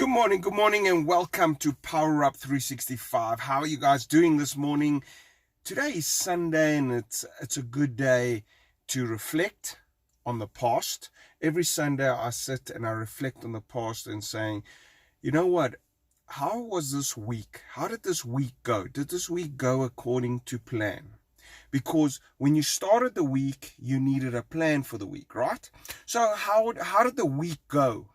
Good morning, and welcome to Power Up 365. How are you guys doing this morning? Today is Sunday, and it's a good day to reflect on the past. Every Sunday, I sit and I reflect on the past and saying, you know what? How was this week? How did this week go? Did this week go according to plan? Because when you started the week, you needed a plan for the week, right? So how did the week go?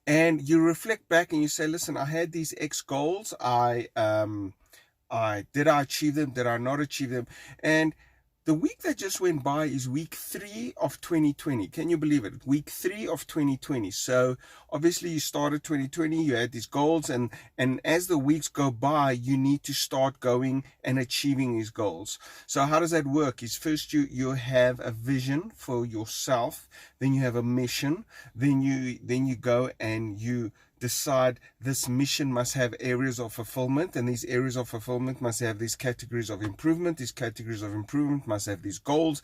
And you reflect back and you say, listen, I had these X goals. I achieve them? Did I not achieve them? And the week that just went by is week 3 of 2020. Can you believe it? Week 3 of 2020. So obviously you started 2020, you had these goals, and as the weeks go by, you need to start going and achieving these goals. So how does that work? Is first you have a vision for yourself, then you have a mission, then you go and you decide this mission must have areas of fulfillment, and these areas of fulfillment must have these categories of improvement. These categories of improvement must have these goals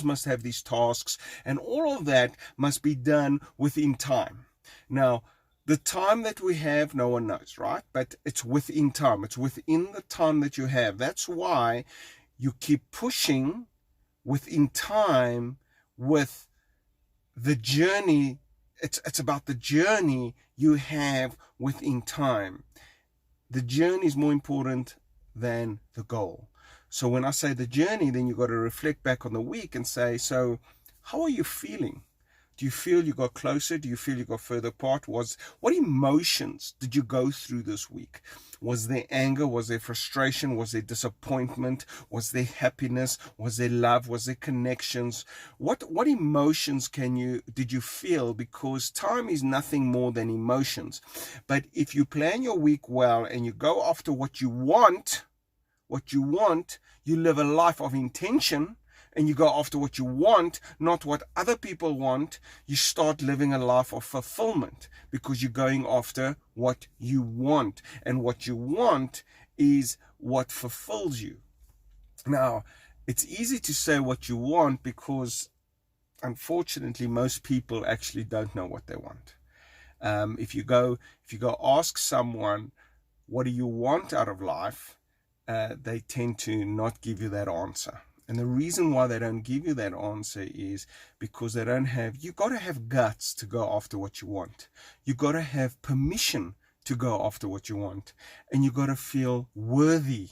must have these tasks, and all of that must be done within time. Now, the time that we have, no one knows, right? But it's within time. It's within the time that you have. That's why you keep pushing within time with the journey. It's about the journey you have within time. The journey is more important than the goal. So when I say the journey, then you've got to reflect back on the week and say, so how are you feeling? Do you feel you got closer? Do you feel you got further apart? What emotions did you go through this week? Was there anger? Was there frustration? Was there disappointment? Was there happiness? Was there love? Was there connections? What emotions did you feel? Because time is nothing more than emotions. But if you plan your week well and you go after what you want, you live a life of intention, and you go after what you want, not what other people want, you start living a life of fulfillment because you're going after what you want. And what you want is what fulfills you. Now, it's easy to say what you want because, unfortunately, most people actually don't know what they want. If you go ask someone, what do you want out of life? They tend to not give you that answer. And the reason why they don't give you that answer is because they don't have, you got to have guts to go after what you want. You got to have permission to go after what you want. And you got to feel worthy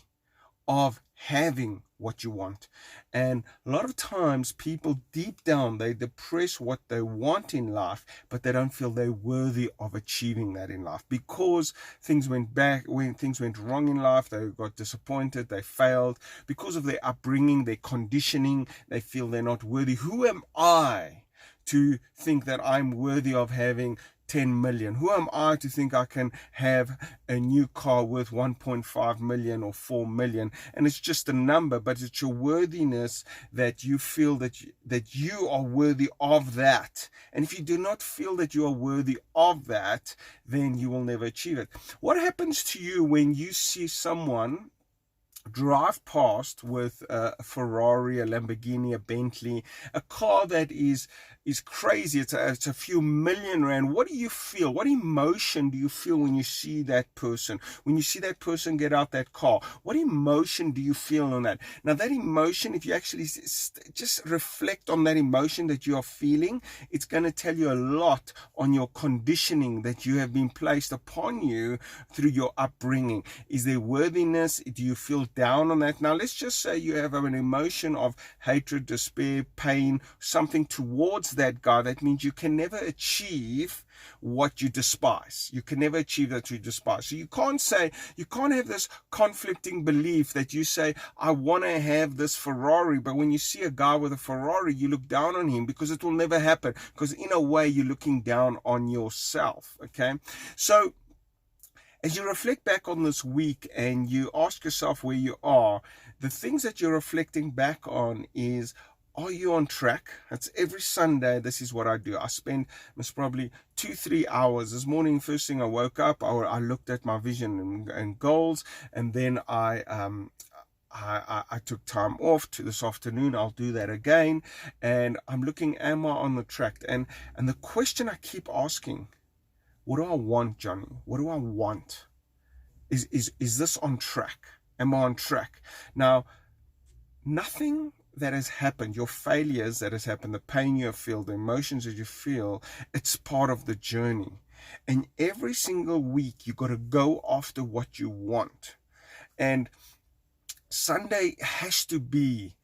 of having what you want. And a lot of times people deep down, they depress what they want in life, but they don't feel they're worthy of achieving that in life because things went wrong in life. They got disappointed, they failed because of their upbringing, their conditioning. They feel they're not worthy. Who am I to think that I'm worthy of having 10 million? Who am I to think I can have a new car worth 1.5 million or 4 million? And it's just a number, but it's your worthiness that you feel that you are worthy of that. And if you do not feel that you are worthy of that, then you will never achieve it. What happens to you when you see someone drive past with a Ferrari, a Lamborghini, a Bentley, a car that is crazy? It's a few million rand. What do you feel? What emotion do you feel when you see that person? When you see that person get out that car, what emotion do you feel on that? Now, that emotion, if you actually just reflect on that emotion that you are feeling, it's going to tell you a lot on your conditioning that you have been placed upon you through your upbringing. Is there worthiness? Do you feel down on that? Now, let's just say you have an emotion of hatred, despair, pain, something towards that guy. That means you can never achieve what you despise. You can never achieve that you despise. So you can't have this conflicting belief that you say, I want to have this Ferrari, but when you see a guy with a Ferrari, you look down on him because it will never happen. Because in a way, you're looking down on yourself. Okay? So as you reflect back on this week and you ask yourself where you are, the things that you're reflecting back on is, are you on track? That's every Sunday. This is what I do. I spend most probably 2-3 hours. This morning, first thing I woke up, I looked at my vision and goals, and then I took time off to this afternoon. I'll do that again. And I'm looking, am I on the track? And the question I keep asking, What do I want, Johnny? What do I want? Is this on track? Am I on track? Now, nothing that has happened, your failures that has happened, the pain you feel, the emotions that you feel, it's part of the journey. And every single week, you got to go after what you want. And Sunday has to be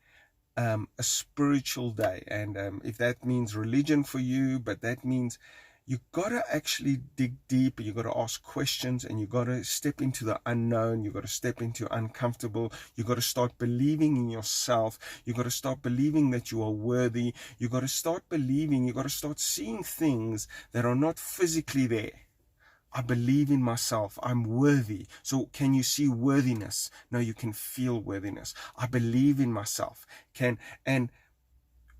a spiritual day. And if that means religion for you, but that means you got to actually dig deep, and you got to ask questions, and you got to step into the unknown. You got to step into uncomfortable. You got to start believing in yourself. You got to start believing that you are worthy. You got to start believing. You got to start seeing things that are not physically there. I believe in myself. I'm worthy. So can you see worthiness? No, you can feel worthiness. I believe in myself. And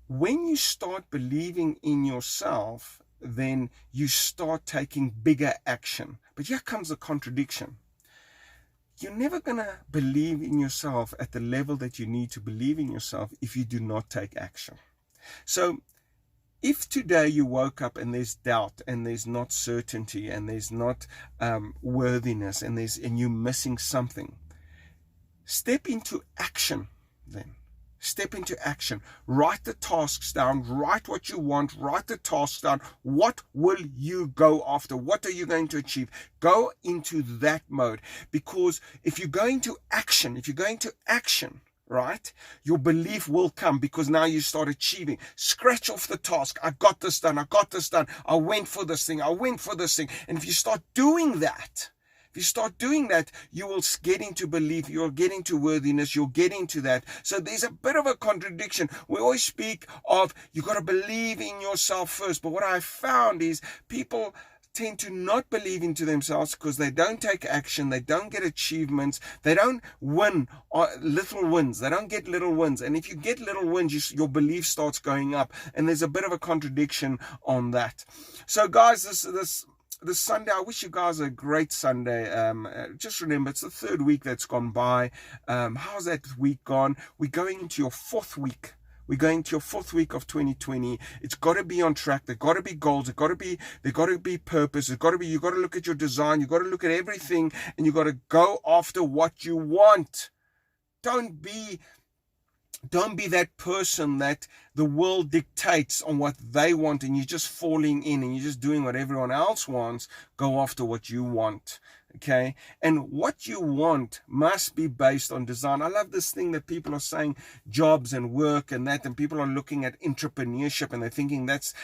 when you start believing in yourself, then you start taking bigger action. But here comes the contradiction. You're never going to believe in yourself at the level that you need to believe in yourself if you do not take action. So if today you woke up and there's doubt, and there's not certainty, and there's not worthiness, and you're missing something, step into action then. Step into action. Write the tasks down. Write what you want. Write the tasks down. What will you go after? What are you going to achieve? Go into that mode. Because if you're going to action, right, your belief will come, because now you start achieving. Scratch off the task. I got this done. I went for this thing. And if you start doing that, you will get into belief, you'll get into worthiness, you'll get into that. So there's a bit of a contradiction. We always speak of, you got to believe in yourself first. But what I found is people tend to not believe into themselves because they don't take action, they don't get achievements, they don't win little wins, they don't get little wins. And if you get little wins, your belief starts going up. And there's a bit of a contradiction on that. So guys, this Sunday, I wish you guys a great Sunday. Just remember, it's the third week that's gone by. How's that week gone? We're going into your fourth week. We're going to your fourth week of 2020. It's got to be on track. There got to be goals. There got to be purpose. You got to look at your design. You got to look at everything, and you got to go after what you want. Don't be that person that the world dictates on what they want, and you're just falling in and you're just doing what everyone else wants. Go after what you want. Okay, and what you want must be based on design. I love this thing that people are saying, jobs and work and that, and people are looking at entrepreneurship and they're thinking that's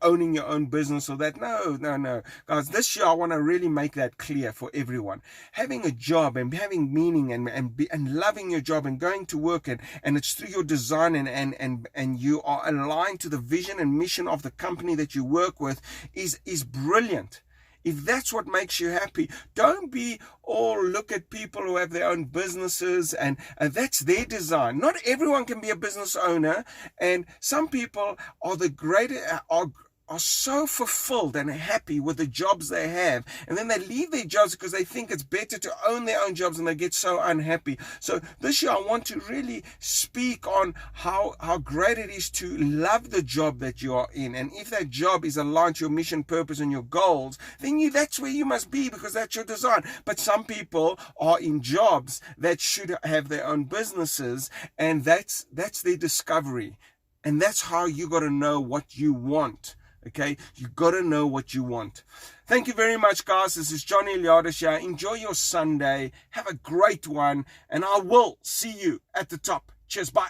owning your own business or that. No, guys. This year I want to really make that clear for everyone. Having a job and having meaning and loving your job and going to work and it's through your design and you are aligned to the vision and mission of the company that you work with is brilliant. If that's what makes you happy, don't be all look at people who have their own businesses and that's their design. Not everyone can be a business owner, and some people are so fulfilled and happy with the jobs they have, and then they leave their jobs because they think it's better to own their own jobs, and they get so unhappy. So this year I want to really speak on how great it is to love the job that you are in, and if that job is aligned to your mission, purpose, and your goals, then that's where you must be, because that's your design. But some people are in jobs that should have their own businesses, and that's their discovery, and that's how you got to know what you want. Okay, you got to know what you want. Thank you very much, guys. This is Johnny Eliades here. Enjoy your Sunday. Have a great one, and I will see you at the top. Cheers. Bye.